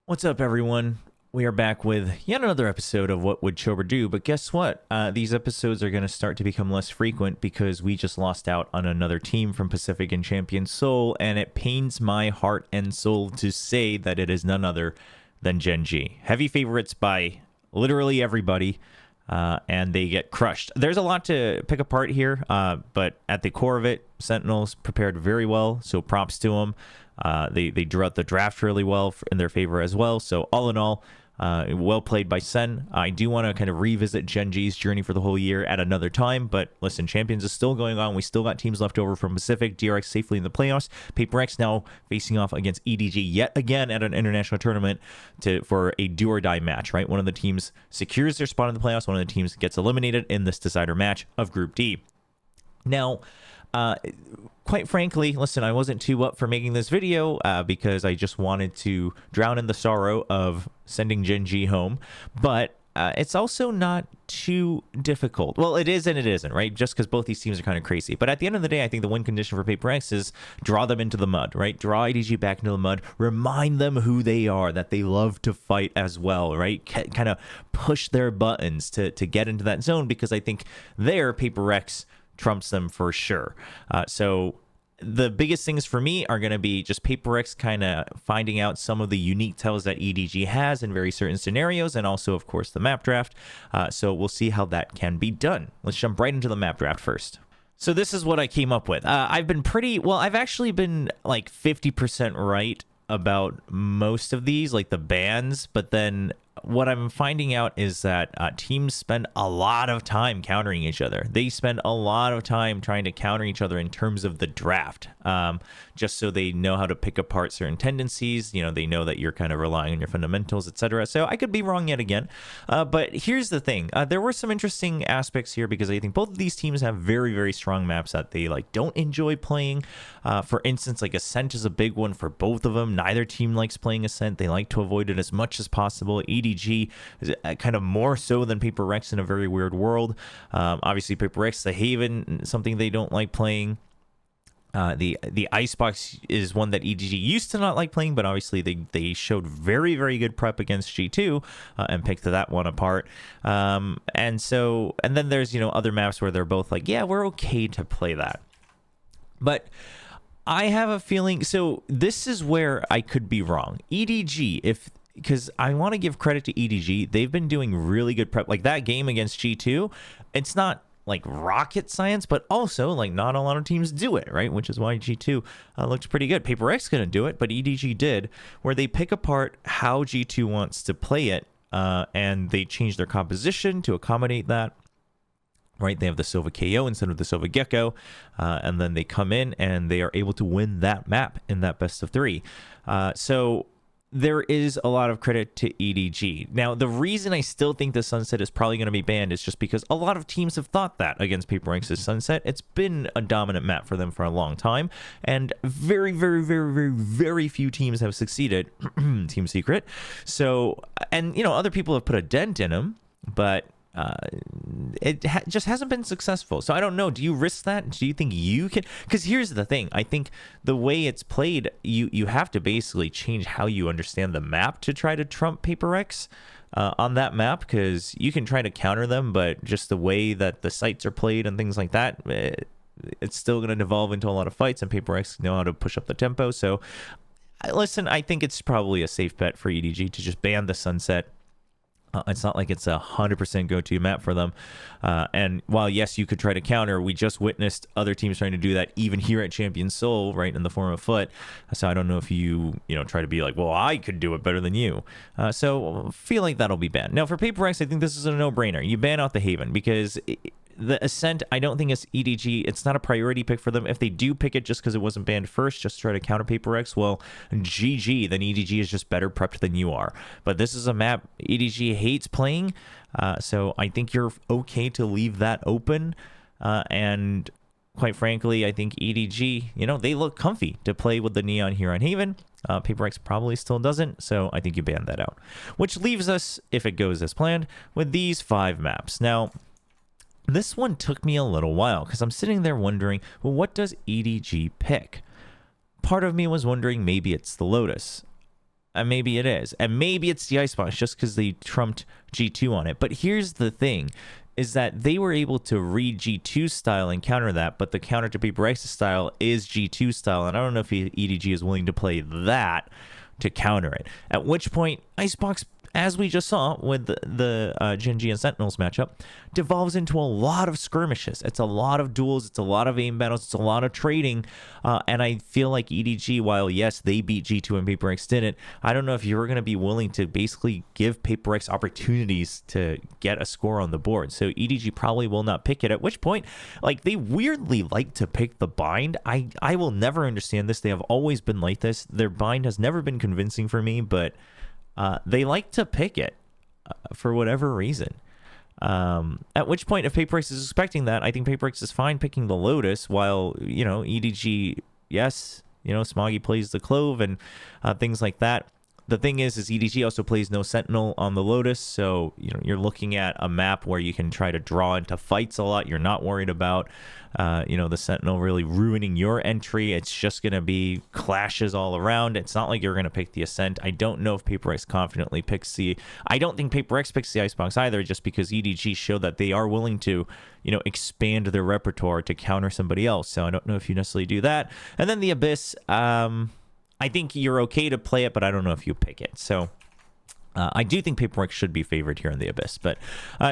What's up, everyone? We are back with yet another episode of What Would Chobra Do, but guess what? These episodes are going to start to become less frequent because we just lost out on another team from Pacific and Champions Seoul, and it pains my heart and soul to say that it is none other than Gen G. Heavy favorites by literally everybody, and they get crushed. There's a lot to pick apart here, but at the core of it, Sentinels prepared very well, so props to them. They drew out the draft really well in their favor as well. So all in all, well played by Sen. I do want to kind of revisit Gen G's journey for the whole year at another time. But listen, Champions is still going on. We still got teams left over from Pacific. DRX safely in the playoffs. Paper X now facing off against EDG yet again at an international tournament for a do or die match, right? One of the teams secures their spot in the playoffs. One of the teams gets eliminated in this decider match of Group D. Now, quite frankly, listen, I wasn't too up for making this video because I just wanted to drown in the sorrow of sending Gen G home, but it's also not too difficult. Well, it is and it isn't, right? Just because both these teams are kind of crazy. But at the end of the day, I think the win condition for Paper X is draw them into the mud, right? Draw EDG back into the mud, remind them who they are, that they love to fight as well, right? Kind of push their buttons to get into that zone, because I think there, Paper X trumps them for sure. So the biggest things for me are going to be just Paper X kind of finding out some of the unique tells that EDG has in very certain scenarios, and also, of course, the map draft. So we'll see how that can be done. Let's jump right into the map draft first. So this is what I came up with. I've actually been like 50% right about most of these, like the bans, but then what I'm finding out is that teams spend a lot of time countering each other. They spend a lot of time trying to counter each other in terms of the draft, just so they know how to pick apart certain tendencies. You know, they know that you're kind of relying on your fundamentals, etc. So I could be wrong yet again. But here's the thing. There were some interesting aspects here because I think both of these teams have very, very strong maps that they don't enjoy playing. For instance, like Ascent is a big one for both of them. Neither team likes playing Ascent. They like to avoid it as much as possible. EDG is kind of more so than Paper X in a very weird world. Obviously, Paper X, the Haven, something they don't like playing. The Icebox is one that EDG used to not like playing, but obviously they showed very, very good prep against G2 and picked that one apart. And then there's, other maps where they're both like, yeah, we're okay to play that. But I have a feeling, so this is where I could be wrong. EDG, because I want to give credit to EDG, they've been doing really good prep. Like that game against G2, it's not like rocket science, but also like not a lot of teams do it, right? Which is why G2 looked pretty good. Paper X couldn't do it, but EDG did, where they pick apart how G2 wants to play it, and they change their composition to accommodate that. Right, they have the Silva KO instead of the Silva Gecko, and then they come in and they are able to win that map in that best of three. So there is a lot of credit to EDG. Now, the reason I still think the Sunset is probably going to be banned is just because a lot of teams have thought that against Paper X's Sunset. It's been a dominant map for them for a long time, and very, very, very, very, very few teams have succeeded. Team Secret. So, and other people have put a dent in them, but it just hasn't been successful. So I don't know. Do you risk that? Do you think you can? Because here's the thing. I think the way it's played, you have to basically change how you understand the map to try to trump Paper X on that map, because you can try to counter them, but just the way that the sites are played and things like that, it's still going to devolve into a lot of fights, and Paper X know how to push up the tempo. So listen, I think it's probably a safe bet for EDG to just ban the Sunset. It's not like it's 100% go-to map for them. And while, yes, you could try to counter, we just witnessed other teams trying to do that even here at Champions Seoul, right, in the form of Foot. So I don't know if you try to be like, well, I could do it better than you. So feel like that'll be banned. Now, for Paper X, I think this is a no-brainer. You ban out the Haven because the Ascent, I don't think it's EDG. It's not a priority pick for them. If they do pick it just because it wasn't banned first, just to try to counter Paper X, well, GG, then EDG is just better prepped than you are. But this is a map EDG hates playing, so I think you're okay to leave that open. And quite frankly, I think EDG, they look comfy to play with the Neon here on Haven. Paper X probably still doesn't, so I think you ban that out. Which leaves us, if it goes as planned, with these 5 maps. Now, this one took me a little while because I'm sitting there wondering, well, what does EDG pick? Part of me was wondering maybe it's the Lotus. Maybe it is. And maybe it's the Icebox just because they trumped G2 on it. But here's the thing, is that they were able to read G2 style and counter that, but the counter to Paper X's style is G2 style. And I don't know if EDG is willing to play that to counter it. At which point, Icebox, as we just saw with the Gen G and Sentinels matchup, devolves into a lot of skirmishes. It's a lot of duels. It's a lot of aim battles. It's a lot of trading. And I feel like EDG, while yes, they beat G2 and Paper X didn't, I don't know if you're going to be willing to basically give Paper X opportunities to get a score on the board. So EDG probably will not pick it, at which point, like, they weirdly like to pick the bind. I will never understand this. They have always been like this. Their bind has never been convincing for me, but they like to pick it for whatever reason. At which point, if Paper X is expecting that, I think Paper X is fine picking the Lotus, while, EDG, yes, Smoggy plays the Clove and things like that. The thing is EDG also plays no Sentinel on the Lotus, so you're looking at a map where you can try to draw into fights a lot. You're not worried about the Sentinel really ruining your entry. It's just going to be clashes all around. It's not like you're going to pick the Ascent. I don't know if Paper X confidently picks the... I don't think Paper X picks the Icebox either, just because EDG showed that they are willing to, expand their repertoire to counter somebody else. So I don't know if you necessarily do that. And then the Abyss, I think you're okay to play it, but I don't know if you pick it. So I do think Paper X should be favored here in the Abyss. But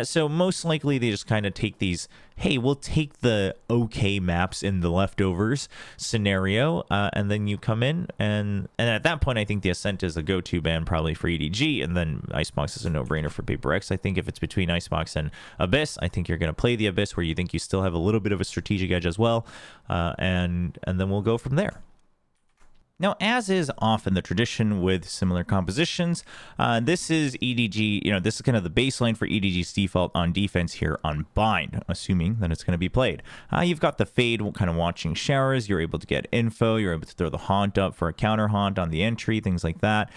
so most likely they just kind of take these, hey, we'll take the okay maps in the leftovers scenario, and then you come in, and at that point I think the Ascent is a go-to ban probably for EDG, and then Icebox is a no-brainer for Paper X. I think if it's between Icebox and Abyss, I think you're going to play the Abyss, where you think you still have a little bit of a strategic edge as well, and then we'll go from there. Now, as is often the tradition with similar compositions, this is EDG, this is kind of the baseline for EDG's default on defense here on Bind, assuming that it's going to be played. You've got the Fade kind of watching showers. You're able to get info. You're able to throw the Haunt up for a counter Haunt on the entry, things like that.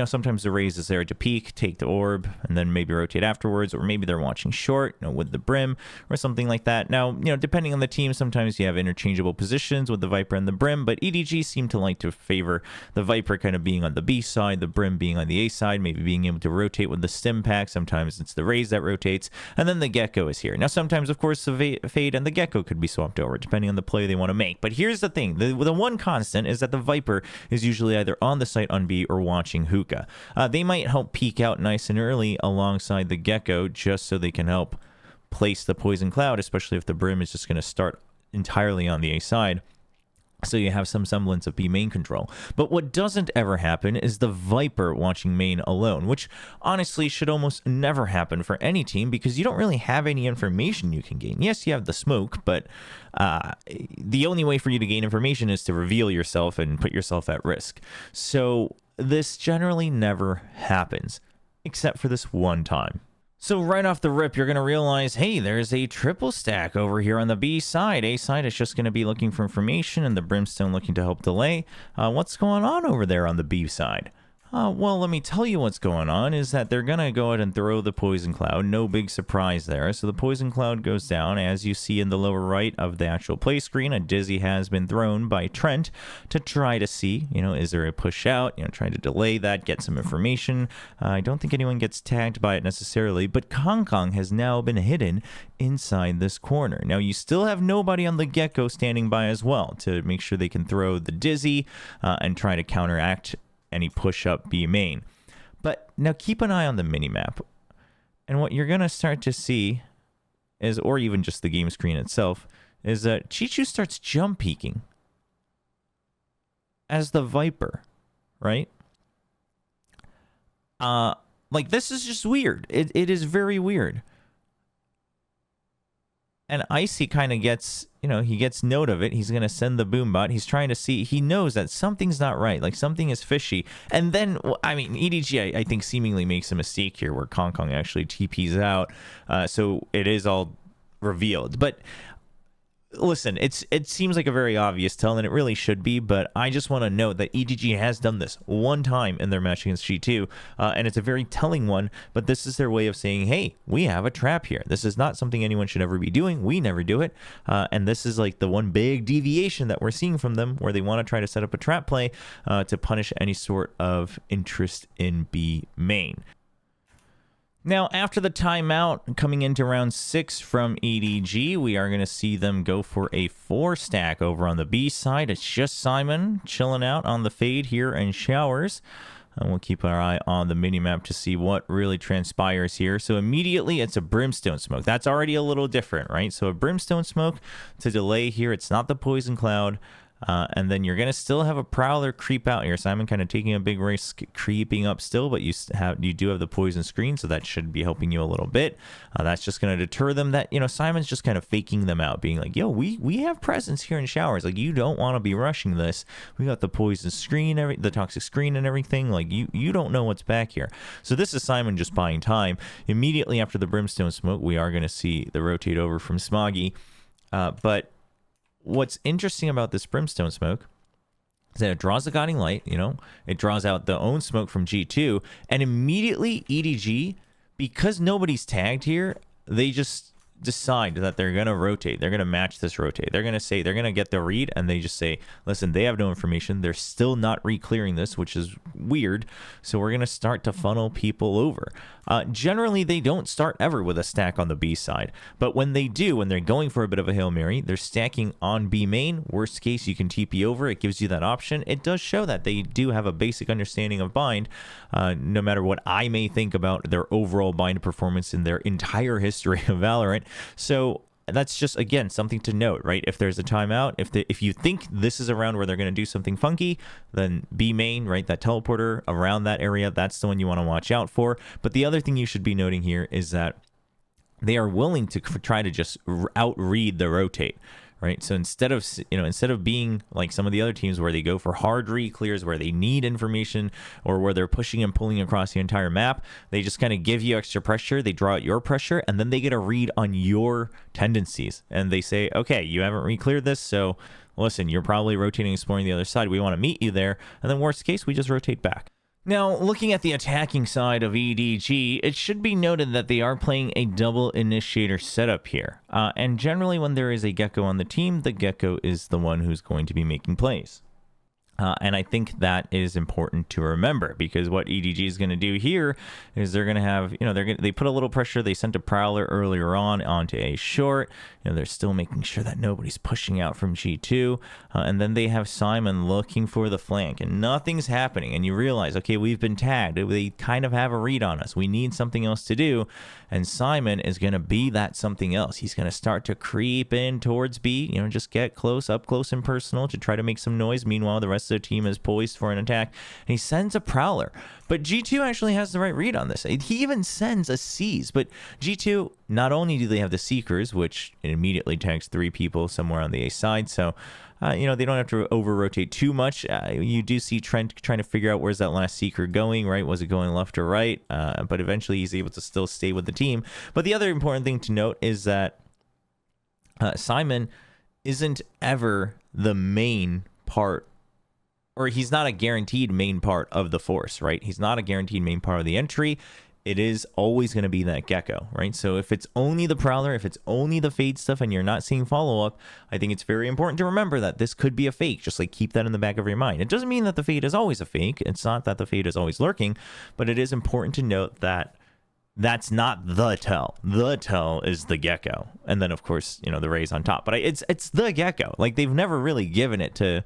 Sometimes the Raze is there to peek, take the Orb, and then maybe rotate afterwards, or maybe they're watching short, with the Brim or something like that. Now, depending on the team, sometimes you have interchangeable positions with the Viper and the Brim, but EDG seem to like to favor the Viper kind of being on the B side, the Brim being on the A side, maybe being able to rotate with the Stim Pack. Sometimes it's the Raze that rotates, and then the Gecko is here. Now, sometimes, of course, the Fade and the Gecko could be swapped over, depending on the play they want to make. But here's the thing. The one constant is that the Viper is usually either on the site on B or watching Hookah. They might help peek out nice and early alongside the Gecko, just so they can help place the Poison Cloud, especially if the Brim is just going to start entirely on the A side. So you have some semblance of B main control. But what doesn't ever happen is the Viper watching main alone, which honestly should almost never happen for any team, because you don't really have any information you can gain. Yes, you have the smoke, but the only way for you to gain information is to reveal yourself and put yourself at risk. So this generally never happens, except for this one time. So right off the rip, you're going to realize, hey, there's a triple stack over here on the B side. A side is just going to be looking for information, and the Brimstone looking to help delay. What's going on over there on the B side? Well, let me tell you what's going on, is that they're going to go ahead and throw the Poison Cloud. No big surprise there. So the Poison Cloud goes down. As you see in the lower right of the actual play screen, a Dizzy has been thrown by Trent to try to see, is there a push out, trying to delay that, get some information. I don't think anyone gets tagged by it necessarily, but Kong Kong has now been hidden inside this corner. Now, you still have nobody on the Gecko standing by as well to make sure they can throw the Dizzy and try to counteract any push-up B main. But now keep an eye on the minimap. And what you're going to start to see is, or even just the game screen itself, is that Chichu starts jump peeking as the Viper, right? This is just weird. It is very weird. And Icy kind of gets, he gets note of it. He's going to send the Boombot. He's trying to see. He knows that something's not right. Like, something is fishy. And then, EDG, I think, seemingly makes a mistake here where Kong Kong actually TPs out. So it is all revealed. But listen, it seems like a very obvious tell, and it really should be, but I just want to note that EDG has done this one time in their match against G2, and it's a very telling one, but this is their way of saying, hey, we have a trap here. This is not something anyone should ever be doing. We never do it, and this is like the one big deviation that we're seeing from them, where they want to try to set up a trap play to punish any sort of interest in B main. Now, after the timeout, coming into round 6 from EDG, we are going to see them go for a 4-stack over on the B side. It's just Simon chilling out on the fade here in showers. And we'll keep our eye on the minimap to see what really transpires here. So immediately, it's a brimstone smoke. That's already a little different, right? So a brimstone smoke to delay here. It's not the poison cloud. And then you're going to still have a prowler creep out here. Simon kind of taking a big risk creeping up still, but you do have the poison screen, so that should be helping you a little bit. That's just going to deter them. That, Simon's just kind of faking them out, being like, yo, we have presence here in showers. Like, you don't want to be rushing this. We got the poison screen, the toxic screen and everything. Like, you don't know what's back here. So this is Simon just buying time. Immediately after the brimstone smoke, we are going to see the rotate over from Smoggy. But what's interesting about this brimstone smoke is that it draws the guiding light, it draws out the own smoke from G2, and immediately EDG, because nobody's tagged here, they just decide that they're going to rotate. They're going to match this rotate. They're going to say, they're going to get the read, and they just say, listen, they have no information. They're still not re-clearing this, which is weird. So we're going to start to funnel people over. Generally, they don't start ever with a stack on the B side. But when they do, when they're going for a bit of a Hail Mary, they're stacking on B main. Worst case, you can TP over. It gives you that option. It does show that they do have a basic understanding of bind, no matter what I may think about their overall bind performance in their entire history of Valorant. So that's just, again, something to note, right? If there's a timeout, if you think this is a round where they're going to do something funky, then B main, right, that teleporter around that area, that's the one you want to watch out for. But the other thing you should be noting here is that they are willing to try to just outread the rotate, right? So instead of being like some of the other teams where they go for hard re-clears, where they need information, or where they're pushing and pulling across the entire map, they just kind of give you extra pressure, they draw out your pressure, and then they get a read on your tendencies. And they say, okay, you haven't re-cleared this, so listen, you're probably rotating, exploring the other side. We want to meet you there. And then worst case, we just rotate back. Now, looking at the attacking side of EDG, it should be noted that they are playing a double initiator setup here. And generally, when there is a Gecko on the team, the Gecko is the one who's going to be making plays. And I think that is important to remember, because what EDG is going to do here is they're going to have, they put a little pressure. They sent a prowler earlier on onto a short. They're still making sure that nobody's pushing out from G2. And then they have Simon looking for the flank, and nothing's happening. And you realize, okay, we've been tagged. They kind of have a read on us. We need something else to do. And Simon is going to be that something else. He's going to start to creep in towards B, just get up close and personal to try to make some noise. Meanwhile, the rest of the team is poised for an attack, and he sends a prowler. But G2 actually has the right read on this. He even sends a Seize. But G2, not only do they have the Seekers, which immediately tags 3 people somewhere on the A side, so they don't have to over-rotate too much. You do see Trent trying to figure out where's that last Seeker going, right? Was it going left or right? But eventually he's able to still stay with the team. But the other important thing to note is that Simon isn't ever the main part, or he's not a guaranteed main part of the force, right? He's not a guaranteed main part of the entry. It is always going to be that Gecko, right? So if it's only the Prowler, if it's only the Fade stuff, and you're not seeing follow-up, I think it's very important to remember that this could be a fake. Just like keep that in the back of your mind. It doesn't mean that the Fade is always a fake. It's not that the Fade is always lurking, but it is important to note that that's not the tell. The tell is the Gecko. And then, of course, the Rays on top. But it's the Gecko. Like, they've never really given it to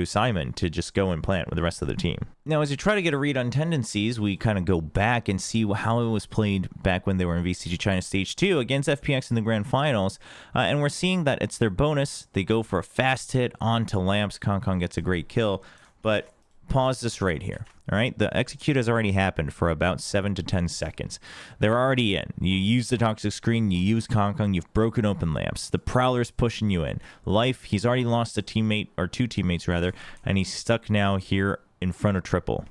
Simon to just go and plant with the rest of the team. Now, as you try to get a read on tendencies, we kind of go back and see how it was played back when they were in VCT China Stage 2 against FPX in the Grand Finals. And we're seeing that it's their bonus. They go for a fast hit onto Lamps. Concon gets a great kill. But pause this right here. All right, the execute has already happened for about 7 to 10 seconds. They're already in. You use the toxic screen, you use Concon, you've broken open Lamps. The Prowler's pushing you in. Life, he's already lost a teammate, or 2 teammates rather, and he's stuck now here in front of Triple.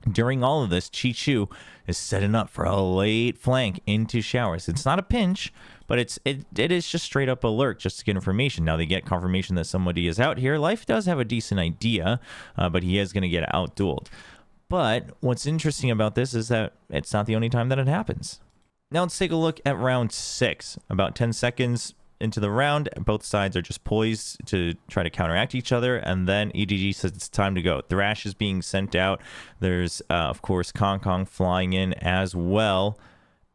During all of this, Chi-Chu is setting up for a late flank into showers. It's not a pinch, but it is just straight up a lurk just to get information. Now they get confirmation that somebody is out here. Life does have a decent idea, but he is going to get outdueled. But what's interesting about this is that it's not the only time that it happens. Now let's take a look at round 6. About 10 seconds into the round, both sides are just poised to try to counteract each other, and then EDG says it's time to go. Thrash is being sent out. There's of course Kong flying in as well,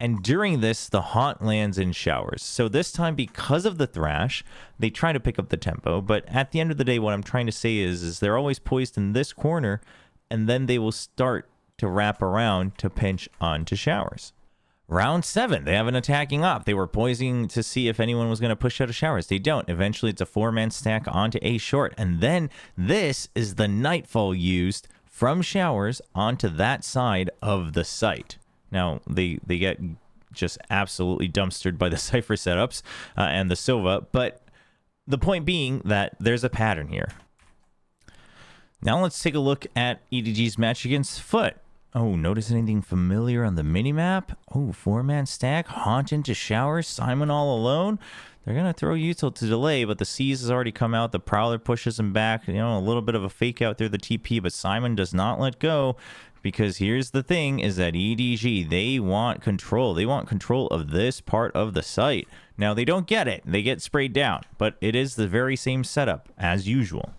and during this the Haunt lands in showers. So this time, because of the Thrash, they try to pick up the tempo, but at the end of the day, what I'm trying to say is they're always poised in this corner, and then they will start to wrap around to pinch onto showers. Round 7, they have an attacking op. They were poising to see if anyone was going to push out of showers. They don't. Eventually, it's a 4-man stack onto A short. And then this is the Nightfall used from showers onto that side of the site. Now, they get just absolutely dumpstered by the Cypher setups and the Sova. But the point being that there's a pattern here. Now let's take a look at EDG's match against Foot. Oh, notice anything familiar on the minimap? Oh, 4-man stack, Haunt into showers, Simon all alone. They're going to throw Util to delay, but the Seas has already come out. The Prowler pushes him back. You know, a little bit of a fake out through the TP, but Simon does not let go, because here's the thing, is that EDG, they want control. They want control of this part of the site. Now, they don't get it. They get sprayed down, but it is the very same setup as usual.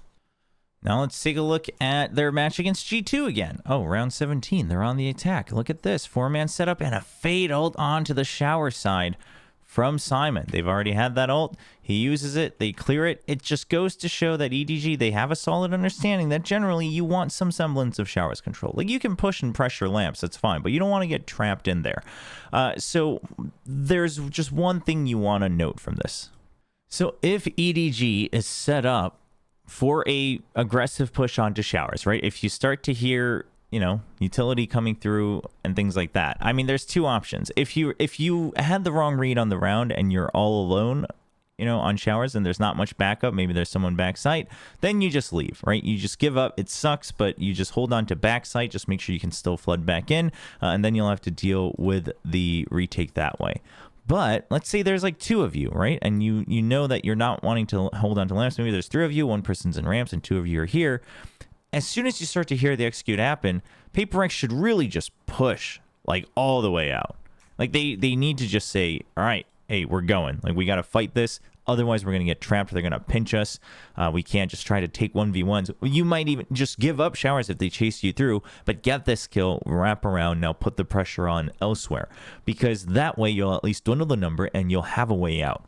Now let's take a look at their match against G2 again. Oh, round 17. They're on the attack. Look at this. 4-man setup and a fade ult onto the shower side from Simon. They've already had that ult. He uses it. They clear it. It just goes to show that EDG, they have a solid understanding that generally you want some semblance of showers control. Like, you can push and pressure lamps. That's fine, but you don't want to get trapped in there. So there's just one thing you want to note from this. So if EDG is set up for a aggressive push onto showers, right? If you start to hear, you know, utility coming through and things like that. I mean, there's two options. If you had the wrong read on the round and you're all alone, you know, on showers and there's not much backup, maybe there's someone backside, then you just leave, right? You just give up. It sucks, but you just hold on to backside. Just make sure you can still flood back in, and then you'll have to deal with the retake that way. But let's say there's like 2 of you, right? And you know that you're not wanting to hold on to lamps. Maybe there's 3 of you, 1 person's in ramps, and 2 of you are here. As soon as you start to hear the execute happen, Paper X should really just push like all the way out. Like they need to just say, all right, hey, we're going. Like, we got to fight this. Otherwise, we're going to get trapped. They're going to pinch us. We can't just try to take 1v1s. You might even just give up showers if they chase you through, but get this kill, wrap around, now put the pressure on elsewhere. Because that way, you'll at least dwindle the number and you'll have a way out.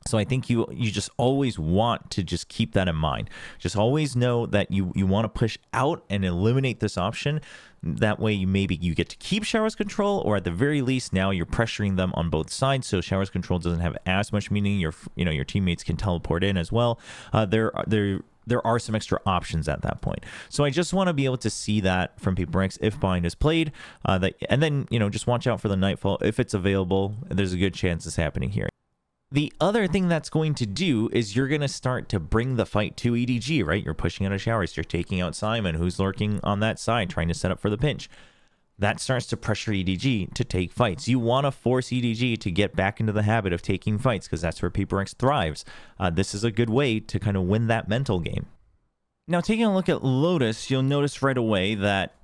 So I think you just always want to just keep that in mind. Just always know that you want to push out and eliminate this option. That way, maybe you get to keep showers control, or at the very least, now you're pressuring them on both sides, so showers control doesn't have as much meaning. Your teammates can teleport in as well. There are some extra options at that point. So I just want to be able to see that from Paper X if bind is played, and then just watch out for the Nightfall if it's available. There's a good chance it's happening here. The other thing that's going to do is you're going to start to bring the fight to EDG, right? You're pushing out of showers. You're taking out Simon, who's lurking on that side, trying to set up for the pinch. That starts to pressure EDG to take fights. You want to force EDG to get back into the habit of taking fights, because that's where Paper X thrives. This is a good way to kind of win that mental game. Now, taking a look at Lotus, you'll notice right away that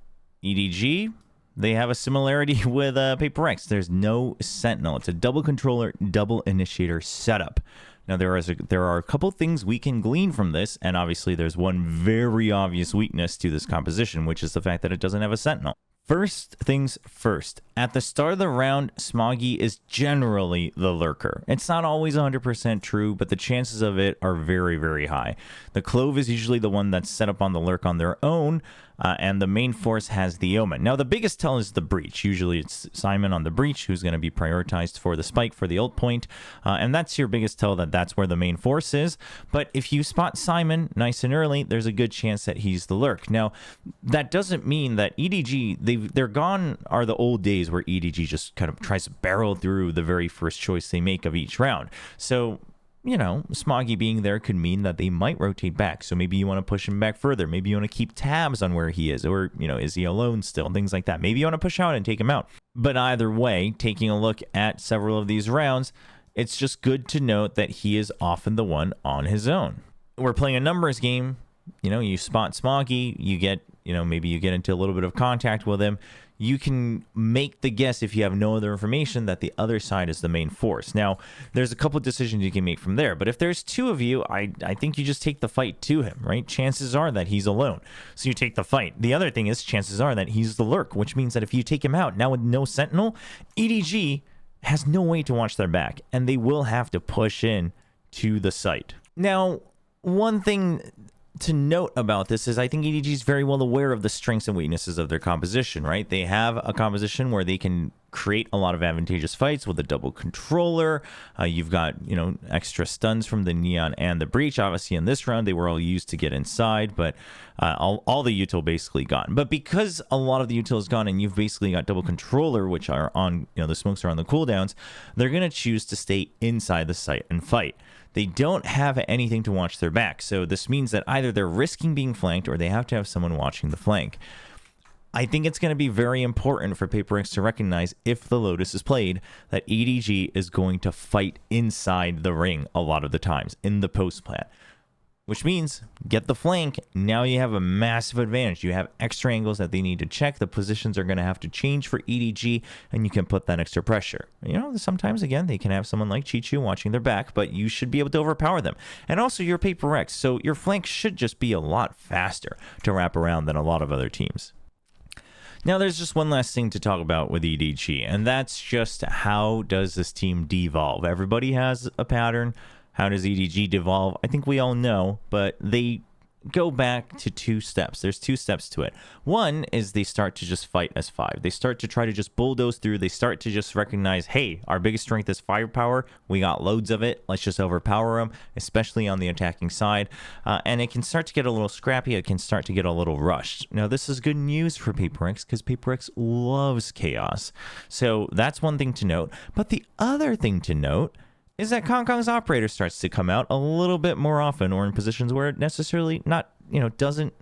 EDG, they have a similarity with Paper X. There's no Sentinel. It's a double controller, double initiator setup. Now, there are a couple things we can glean from this, and obviously there's one very obvious weakness to this composition, which is the fact that it doesn't have a Sentinel. First things first, at the start of the round, Smoggy is generally the lurker. It's not always 100% true, but the chances of it are very, very high. The Clove is usually the one that's set up on the lurk on their own, and the main force has the Omen. Now, the biggest tell is the Breach. Usually it's Simon on the Breach who's going to be prioritized for the spike for the ult point, and that's your biggest tell that that's where the main force is. But if you spot Simon nice and early, there's a good chance that he's the lurk. Now, that doesn't mean that EDG, they're gone are the old days where EDG just kind of tries to barrel through the very first choice they make of each round. So you know, Smoggy being there could mean that they might rotate back. So maybe you want to push him back further. Maybe you want to keep tabs on where he is, or, you know, is he alone still? Things like that. Maybe you want to push out and take him out. But either way, taking a look at several of these rounds, it's just good to note that he is often the one on his own. We're playing a numbers game. You know, you spot Smoggy, you get, you know, maybe you get into a little bit of contact with him. You can make the guess, if you have no other information, that the other side is the main force. Now, there's a couple decisions you can make from there, but if there's two of you, I think you just take the fight to him, right? Chances are that he's alone, so you take the fight. The other thing is, chances are that he's the lurk, which means that if you take him out, now with no sentinel, EDG has no way to watch their back, and they will have to push in to the site. Now, one thing to note about this is I think EDG is very well aware of the strengths and weaknesses of their composition, right? They have a composition where they can create a lot of advantageous fights with a double controller. You've got, you know, extra stuns from the Neon and the Breach. Obviously, in this round, they were all used to get inside, but all the util basically gone. But because a lot of the util is gone and you've basically got double controller, which are on, you know, the smokes are on the cooldowns, they're going to choose to stay inside the site and fight. They don't have anything to watch their back, so this means that either they're risking being flanked or they have to have someone watching the flank. I think it's going to be very important for PaperX to recognize, if the Lotus is played, that EDG is going to fight inside the ring a lot of the times in the post plant. Which means, get the flank, now you have a massive advantage. You have extra angles that they need to check. The positions are going to have to change for EDG, and you can put that extra pressure. You know, sometimes, again, they can have someone like Chichu watching their back, but you should be able to overpower them. And also, you're PaperX, so your flank should just be a lot faster to wrap around than a lot of other teams. Now, there's just one last thing to talk about with EDG, and that's just how does this team devolve? Everybody has a pattern. How does EDG devolve? I think we all know, but they go back to two steps. There's two steps to it. One is they start to just fight as five. They start to try to just bulldoze through. They start to just recognize, hey, our biggest strength is firepower. We got loads of it. Let's just overpower them, especially on the attacking side. And it can start to get a little scrappy. It can start to get a little rushed. Now, this is good news for PaperX because PaperX loves chaos. So that's one thing to note. But the other thing to note is that Kong's operator starts to come out a little bit more often, or in positions where it necessarily not, you know, doesn't,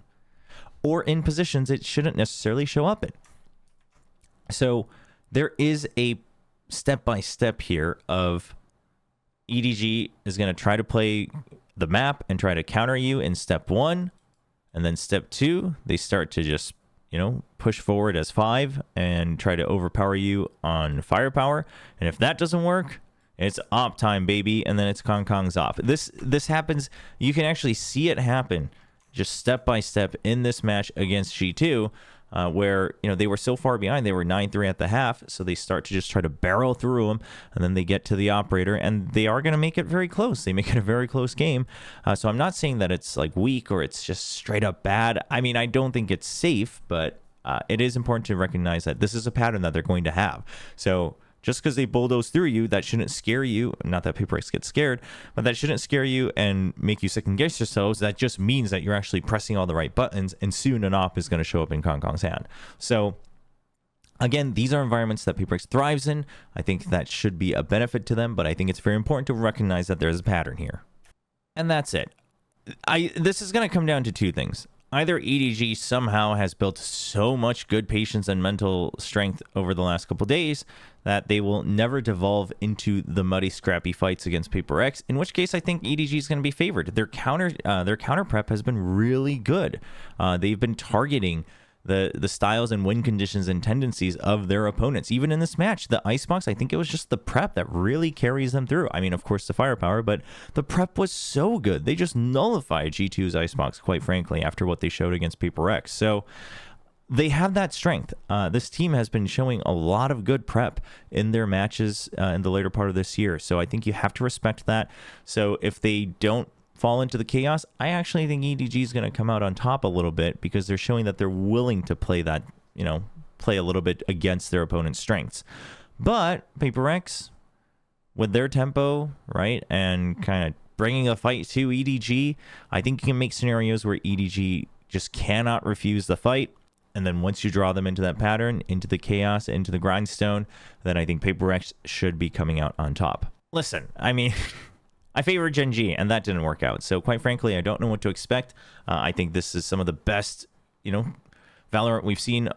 or in positions it shouldn't necessarily show up in. So there is a step-by-step here of EDG is going to try to play the map and try to counter you in step one, and then step two, they start to just, you know, push forward as five and try to overpower you on firepower. And if that doesn't work, it's op time, baby, and then it's Kong's op. This happens. You can actually see it happen just step by step in this match against G2, where, you know, they were so far behind. They were 9-3 at the half, so they start to just try to barrel through them, and then they get to the operator, and they are going to make it very close. They make it a very close game. So I'm not saying that it's like weak or it's just straight up bad. I mean, I don't think it's safe, but it is important to recognize that this is a pattern that they're going to have. So just because they bulldoze through you, that shouldn't scare you. Not that PaperX gets scared, but that shouldn't scare you and make you second guess yourselves. That just means that you're actually pressing all the right buttons, and soon an op is going to show up in Kong's hand. So again, these are environments that PaperX thrives in. I think that should be a benefit to them, but I think it's very important to recognize that there's a pattern here. And that's it. This is going to come down to two things. Either EDG somehow has built so much good patience and mental strength over the last couple days that they will never devolve into the muddy, scrappy fights against PaperX, in which case I think EDG is going to be favored. Their counter prep has been really good. They've been targeting the styles and win conditions and tendencies of their opponents. Even in this match, the Icebox, I think it was just the prep that really carries them through. I mean, of course, the firepower, but the prep was so good. They just nullified G2's Icebox, quite frankly, after what they showed against PaperX. So they have that strength. This team has been showing a lot of good prep in their matches in the later part of this year. So I think you have to respect that. So if they don't fall into the chaos, I actually think EDG is going to come out on top a little bit because they're showing that they're willing to play that, you know, play a little bit against their opponent's strengths. But PaperX, with their tempo, right, and kind of bringing a fight to EDG, I think you can make scenarios where EDG just cannot refuse the fight. And then once you draw them into that pattern, into the chaos, into the grindstone, then I think PaperX should be coming out on top. Listen, I mean, I favor Gen G, and that didn't work out. So quite frankly, I don't know what to expect. I think this is some of the best, Valorant we've seen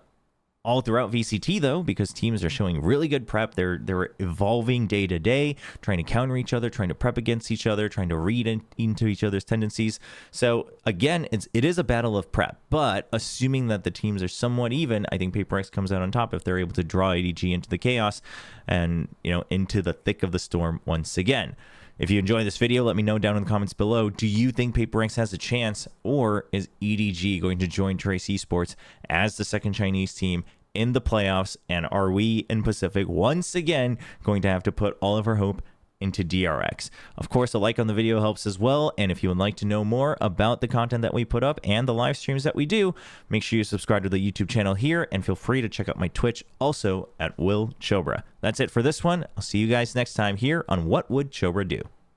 all throughout VCT, though, because teams are showing really good prep. They're evolving day to day, trying to counter each other, trying to prep against each other, trying to read into each other's tendencies. So again, it is a battle of prep, but assuming that the teams are somewhat even, I think PaperX comes out on top if they're able to draw EDG into the chaos and into the thick of the storm once again. If you enjoyed this video, let me know down in the comments below. Do you think PaperX has a chance, or is EDG going to join Trace Esports as the second Chinese team in the playoffs? And are we in Pacific once again going to have to put all of our hope into DRX? Of course, a like on the video helps as well. And if you would like to know more about the content that we put up and the live streams that we do, make sure you subscribe to the YouTube channel here and feel free to check out my Twitch also at Will Chobra. That's it for this one. I'll see you guys next time here on What Would Chobra Do?